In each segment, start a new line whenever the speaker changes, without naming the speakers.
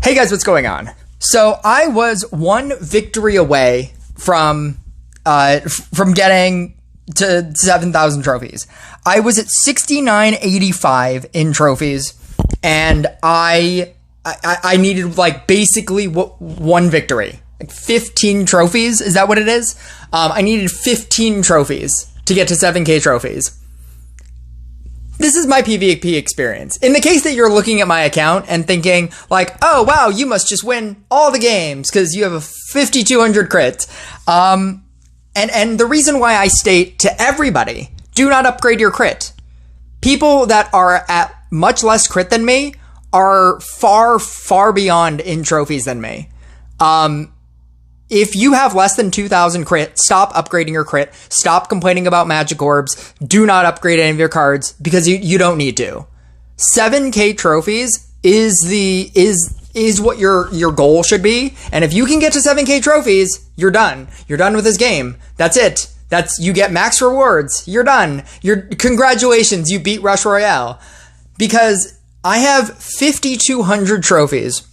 Hey guys, what's going on? So I was one victory away from getting to 7,000 trophies. I was at 6985 in trophies, and I needed like basically one victory. Like 15 trophies, is that what it is? I needed 15 trophies to get to 7k trophies. This is my PvP experience. In the case that you're looking at my account and thinking like, oh wow, you must just win all the games because you have a 5,200 crit. And the reason why I state to everybody, do not upgrade your crit. People that are at much less crit than me are far, far beyond in trophies than me. If you have less than 2,000 crit, stop upgrading your crit. Stop complaining about magic orbs. Do not upgrade any of your cards because you don't need to. 7k trophies is what your goal should be. And if you can get to 7k trophies, you're done. You're done with this game. That's it. You get max rewards. You're done. Congratulations, you beat Rush Royale. Because I have 5,200 trophies.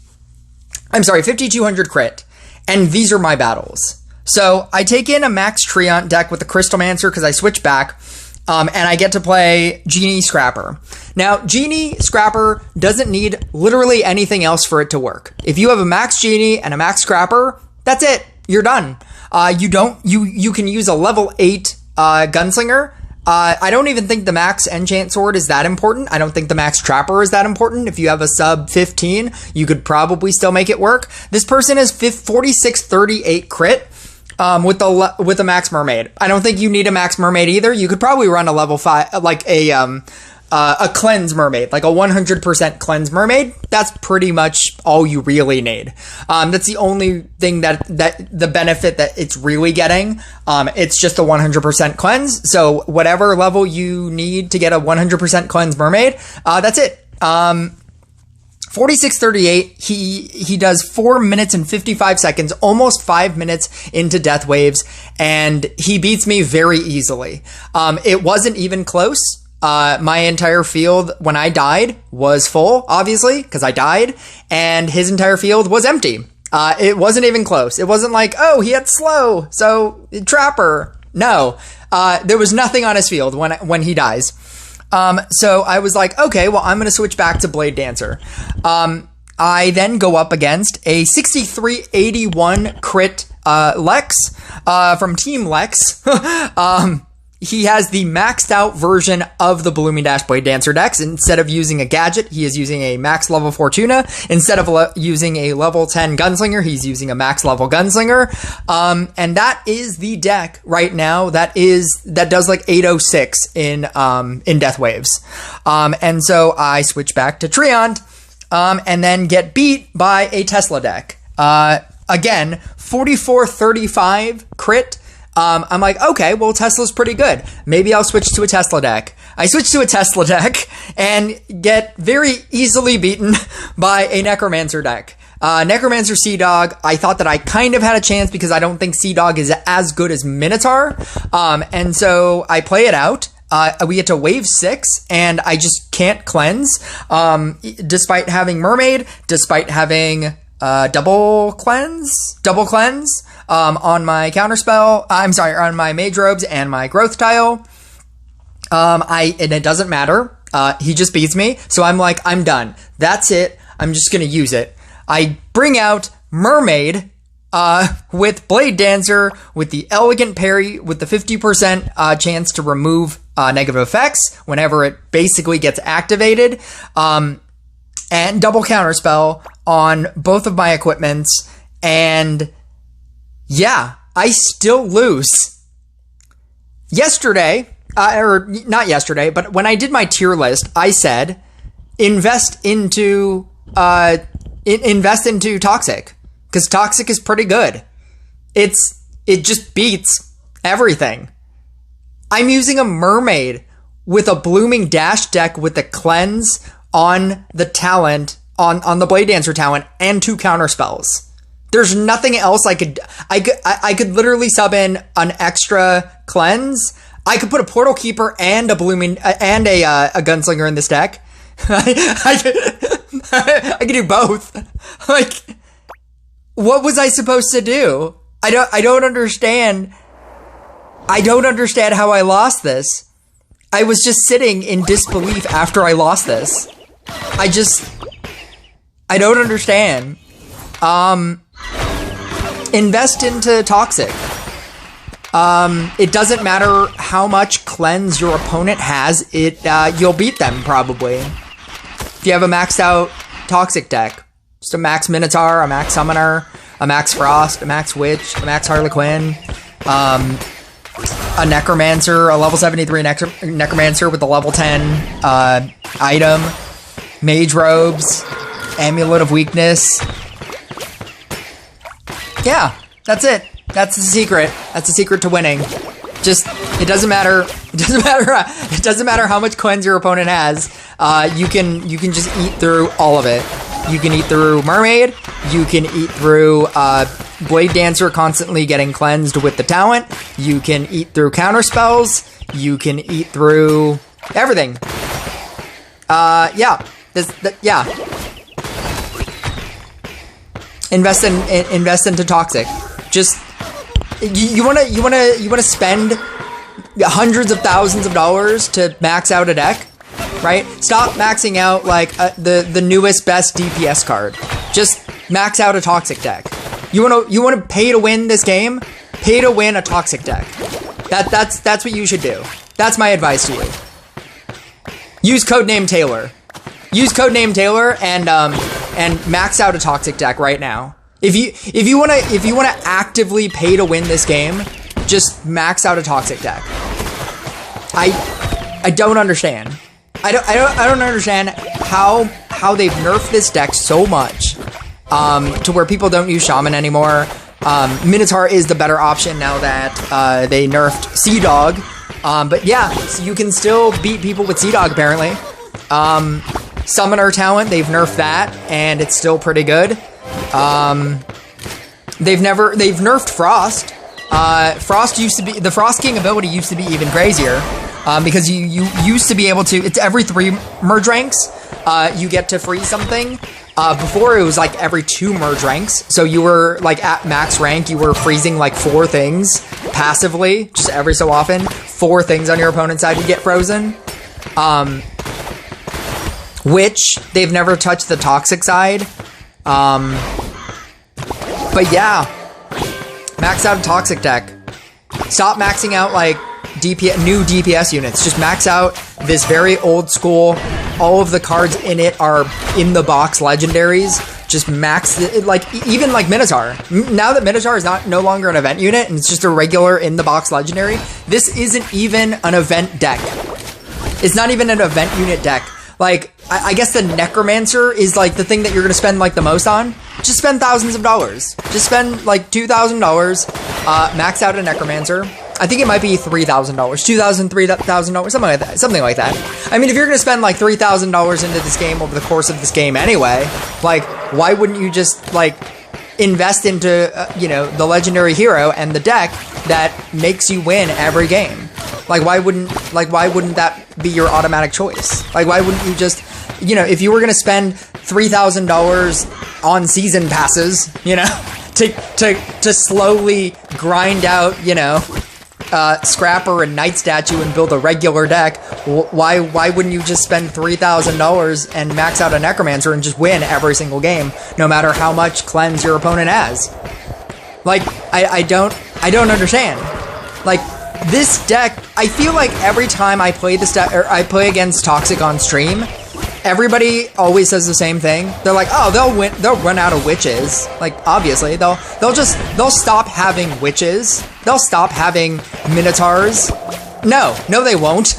I'm sorry, 5,200 crit. And these are my battles. So I take in a Max Treant deck with the Crystalmancer because I switch back. And I get to play Genie Scrapper. Now, Genie Scrapper doesn't need literally anything else for it to work. If you have a Max Genie and a Max Scrapper, that's it. You're done. You can use a level 8 Gunslinger. I don't even think the Max Enchant Sword is that important. I don't think the Max Trapper is that important. If you have a sub 15, you could probably still make it work. This person has 4638 crit with a Max Mermaid. I don't think you need a Max Mermaid either. You could probably run a level 5, like a Cleanse Mermaid, like a 100% Cleanse Mermaid. That's pretty much all you really need. That's the only thing that the benefit that it's really getting. It's just a 100% Cleanse. So whatever level you need to get a 100% Cleanse Mermaid, that's it. 4638, he does 4 minutes and 55 seconds, almost 5 minutes into Death Waves, and he beats me very easily. It wasn't even close. My entire field when I died was full, obviously, because I died, and his entire field was empty. It wasn't even close. It wasn't like, oh, he had slow, so Trapper. No, there was nothing on his field when he dies. So I was like, okay, well, I'm going to switch back to Blade Dancer. I then go up against a 6381 crit Lex from Team Lex. He has the maxed out version of the Blooming Dash Blade Dancer decks. Instead of using a gadget, he is using a max level Fortuna. Instead of using a level 10 Gunslinger, he's using a max level Gunslinger. And that is the deck right now that does like 806 in Death Waves. And so I switch back to Treant, and then get beat by a Tesla deck. Again, 4435 crit. I'm like, okay, well, Tesla's pretty good. Maybe I'll switch to a Tesla deck. I switch to a Tesla deck and get very easily beaten by a Necromancer deck. Necromancer Sea Dog, I thought that I kind of had a chance because I don't think Sea Dog is as good as Minotaur. And so I play it out. We get to wave 6 and I just can't cleanse. Despite having Mermaid, despite having double cleanse on my counterspell. On my mage robes and my growth tile. And it doesn't matter. He just beats me. So I'm like, I'm done. That's it. I'm just gonna use it. I bring out Mermaid with Blade Dancer with the Elegant Parry with the 50% chance to remove negative effects whenever it basically gets activated. And double counterspell on both of my equipments. And yeah, I still lose. Yesterday, or not yesterday, but when I did my tier list, I said, invest into Toxic. Because Toxic is pretty good. It just beats everything. I'm using a Mermaid with a Blooming Dash deck with a Cleanse on the talent, on the Blade Dancer talent, and 2 counterspells. There's nothing else I could literally sub in an extra Cleanse. I could put a Portal Keeper and a Blooming, and a Gunslinger in this deck. I could do both. Like, what was I supposed to do? I don't understand. I don't understand how I lost this. I was just sitting in disbelief after I lost this. I don't understand. Invest into Toxic. It doesn't matter how much cleanse your opponent has, you'll beat them probably. If you have a maxed out Toxic deck. Just a max Minotaur, a max Summoner, a max Frost, a max Witch, a max Harley Quinn, a Necromancer, a level 73 Necromancer with a level 10 item, Mage Robes, Amulet of Weakness. Yeah, that's it. That's the secret. That's the secret to winning. Just, it doesn't matter. It doesn't matter how much cleanse your opponent has. You can just eat through all of it. You can eat through Mermaid. You can eat through Blade Dancer constantly getting cleansed with the talent. You can eat through counter spells. You can eat through everything. Yeah. Yeah. Invest into Toxic. Just you wanna spend hundreds of thousands of dollars to max out a deck, right? Stop maxing out like the newest best DPS card. Just max out a Toxic deck. You wanna pay to win this game? Pay to win a Toxic deck. That's what you should do. That's my advice to you. Use codename Taylor. Use codename Taylor and max out a Toxic deck right now. If you wanna actively pay to win this game, just max out a Toxic deck. I don't understand. I don't understand how they've nerfed this deck so much to where people don't use Shaman anymore. Minotaur is the better option now that they nerfed Sea Dog. But yeah, so you can still beat people with Sea Dog apparently. Summoner talent, they've nerfed that, and it's still pretty good. They've nerfed Frost. Frost used to be, the Frost King ability used to be even crazier, because you used to be able to, it's every 3 merge ranks, you get to freeze something. Before it was like every 2 merge ranks, so you were like at max rank, you were freezing like 4 things passively, just every so often. 4 things on your opponent's side would get frozen. Which they've never touched the Toxic side. But yeah, max out a Toxic deck. Stop maxing out like new DPS units. Just max out this very old school. All of the cards in it are in the box legendaries. Just max it, like even like Minotaur. Now that Minotaur is no longer an event unit and it's just a regular in the box legendary, this isn't even an event deck. It's not even an event unit deck. Like, I guess the Necromancer is like the thing that you're gonna spend like the most on. Just spend thousands of dollars. Just spend like $2,000. Max out a Necromancer. I think it might be $3,000, $2,000, $3,000, something like that. I mean, if you're gonna spend like $3,000 into this game over the course of this game anyway, like, why wouldn't you just like invest into the legendary hero and the deck that makes you win every game? Like, why wouldn't that be your automatic choice? Like, why wouldn't you just, if you were gonna spend $3,000 on season passes, to slowly grind out, Scrapper and Night Statue and build a regular deck, why wouldn't you just spend $3,000 and max out a Necromancer and just win every single game, no matter how much cleanse your opponent has? Like, I don't understand. Like, this deck, I feel like every time I play this deck, or I play against Toxic on stream, everybody always says the same thing. They're like, oh, they'll run out of witches. Like, obviously, they'll stop having witches. They'll stop having Minotaurs. No, they won't.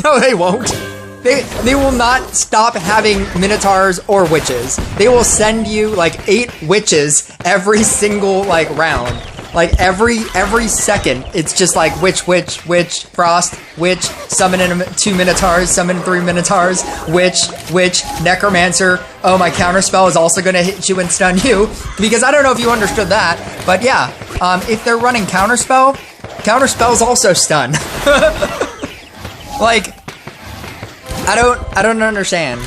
No, they won't. They will not stop having Minotaurs or witches. They will send you like 8 witches every single like round. Like every second, it's just like witch, frost, witch, summon in 2 Minotaurs, summon 3 Minotaurs, witch, necromancer. Oh, my counterspell is also gonna hit you and stun you. Because I don't know if you understood that, but yeah, if they're running counterspells also stun. Like, I don't understand.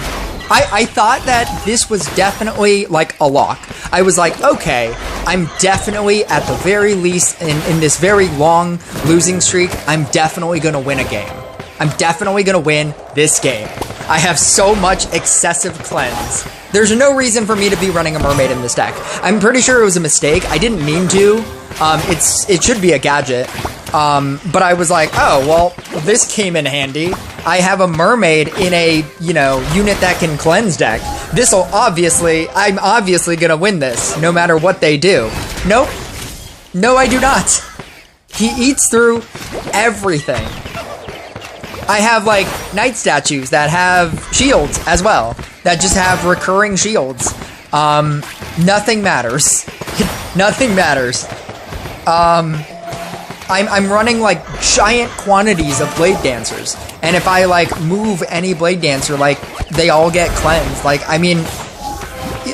I thought that this was definitely like a lock. I was like, okay, I'm definitely at the very least in this very long losing streak, I'm definitely going to win a game. I'm definitely going to win this game. I have so much excessive cleanse. There's no reason for me to be running a mermaid in this deck. I'm pretty sure it was a mistake. I didn't mean to. It should be a gadget. But I was like, oh, well, this came in handy. I have a mermaid in a, unit that can cleanse deck. I'm obviously gonna win this, no matter what they do. Nope. No, I do not. He eats through everything. I have, like, knight statues that have shields as well, that just have recurring shields. Nothing matters. Nothing matters. I'm running, like, giant quantities of Blade Dancers. And if I, like, move any Blade Dancer, like, they all get cleansed. Like, I mean,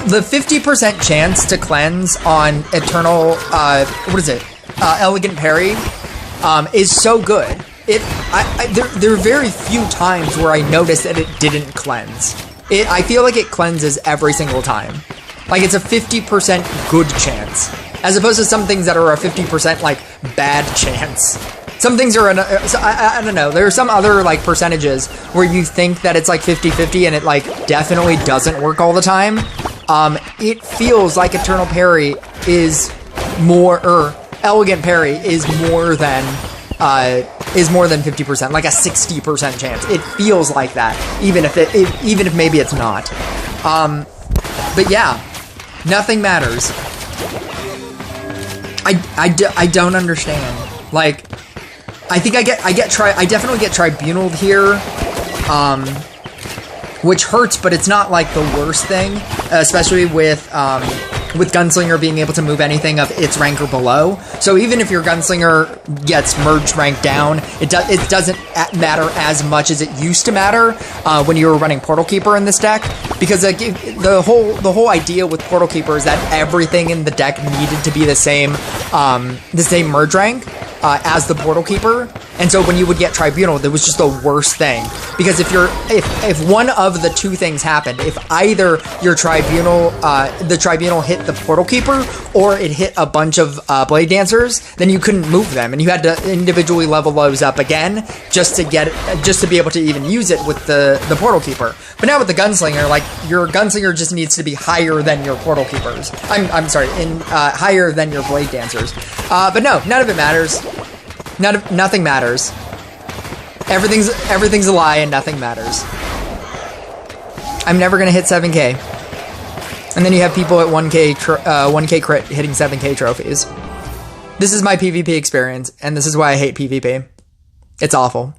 the 50% chance to cleanse on Eternal, Elegant Parry, is so good. There are very few times where I noticed that it didn't cleanse. I feel like it cleanses every single time. Like, it's a 50% good chance. As opposed to some things that are a 50%, like, bad chance. Some things are, I don't know, there are some other, like, percentages where you think that it's, like, 50-50 and it, like, definitely doesn't work all the time. It feels like Eternal Parry is Elegant Parry is more than 50%, like a 60% chance. It feels like that, even if maybe it's not. But yeah, nothing matters. I don't understand. Like, I think I definitely get tribunaled here, which hurts, but it's not like the worst thing, especially with Gunslinger being able to move anything of its rank or below. So even if your Gunslinger gets merged rank down, it doesn't matter as much as it used to matter when you were running Portal Keeper in this deck, because like, the whole idea with Portal Keeper is that everything in the deck needed to be the same merge rank as the Portal Keeper. And so when you would get Tribunal, that was just the worst thing. Because if one of the two things happened, if either your Tribunal, the Tribunal hit the Portal Keeper, or it hit a bunch of Blade Dancers, then you couldn't move them, and you had to individually level those up again just to be able to even use it with the Portal Keeper. But now with the Gunslinger, like, your Gunslinger just needs to be higher than your Portal Keepers. I'm sorry, higher than your Blade Dancers. But no, none of it matters. Nothing matters. Everything's a lie and nothing matters. I'm never gonna hit 7K. And then you have people at 1K crit hitting 7K trophies. This is my PvP experience, and this is why I hate PvP. It's awful.